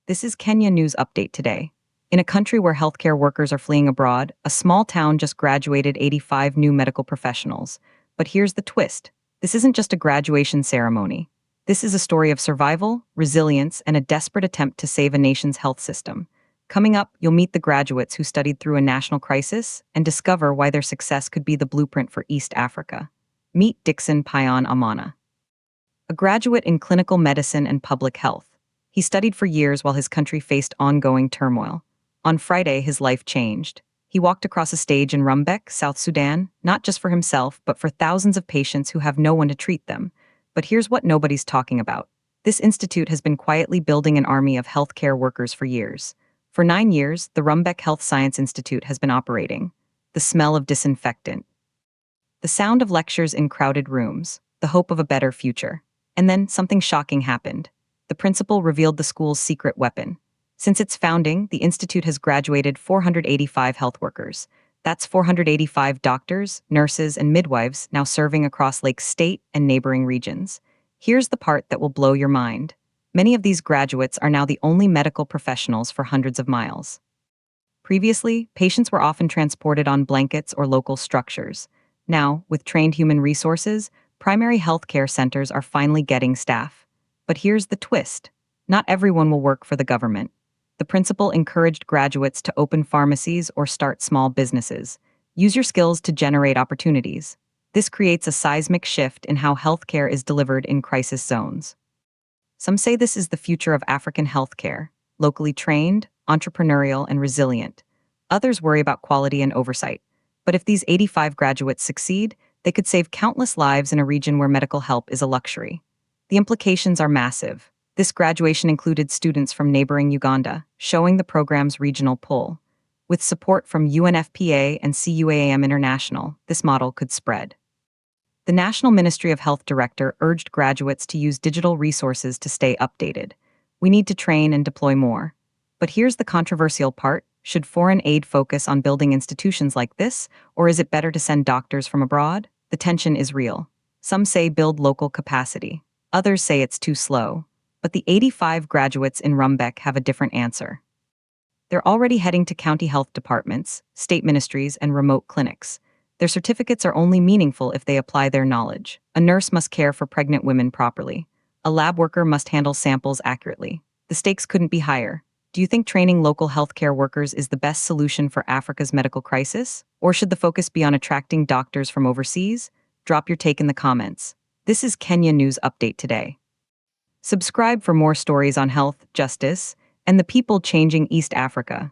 This is Kenya News Update today. In a country where healthcare workers are fleeing abroad, a small town just graduated 85 new medical professionals. But here's the twist. This isn't just a graduation ceremony. This is a story of survival, resilience, and a desperate attempt to save a nation's health system. Coming up, you'll meet the graduates who studied through a national crisis and discover why their success could be the blueprint for East Africa. Meet Dixon Payan Amana, a graduate in clinical medicine and public health. He studied for years while his country faced ongoing turmoil. On Friday, his life changed. He walked across a stage in Rumbek, South Sudan, not just for himself, but for thousands of patients who have no one to treat them. But here's what nobody's talking about. This institute has been quietly building an army of healthcare workers for years. For 9 years, the Rumbek Health Science Institute has been operating. The smell of disinfectant, the sound of lectures in crowded rooms, the hope of a better future. And then something shocking happened. The principal revealed the school's secret weapon. Since its founding, the institute has graduated 485 health workers. That's 485 doctors, nurses, and midwives now serving across Lake State and neighboring regions. Here's the part that will blow your mind. Many of these graduates are now the only medical professionals for hundreds of miles. Previously, patients were often transported on blankets or local structures. Now, with trained human resources, primary health care centers are finally getting staff. But here's the twist. Not everyone will work for the government. The principal encouraged graduates to open pharmacies or start small businesses. Use your skills to generate opportunities. This creates a seismic shift in how healthcare is delivered in crisis zones. Some say this is the future of African healthcare, locally trained, entrepreneurial, and resilient. Others worry about quality and oversight. But if these 85 graduates succeed, they could save countless lives in a region where medical help is a luxury. The implications are massive. This graduation included students from neighboring Uganda, showing the program's regional pull. With support from UNFPA and CUAM International, this model could spread. The National Ministry of Health Director urged graduates to use digital resources to stay updated. We need to train and deploy more. But here's the controversial part. Should foreign aid focus on building institutions like this, or is it better to send doctors from abroad? The tension is real. Some say build local capacity. Others say it's too slow. But the 85 graduates in Rumbek have a different answer. They're already heading to county health departments, state ministries, and remote clinics. Their certificates are only meaningful if they apply their knowledge. A nurse must care for pregnant women properly. A lab worker must handle samples accurately. The stakes couldn't be higher. Do you think training local healthcare workers is the best solution for Africa's medical crisis? Or should the focus be on attracting doctors from overseas? Drop your take in the comments. This is Kenya News Update today. Subscribe for more stories on health, justice, and the people changing East Africa.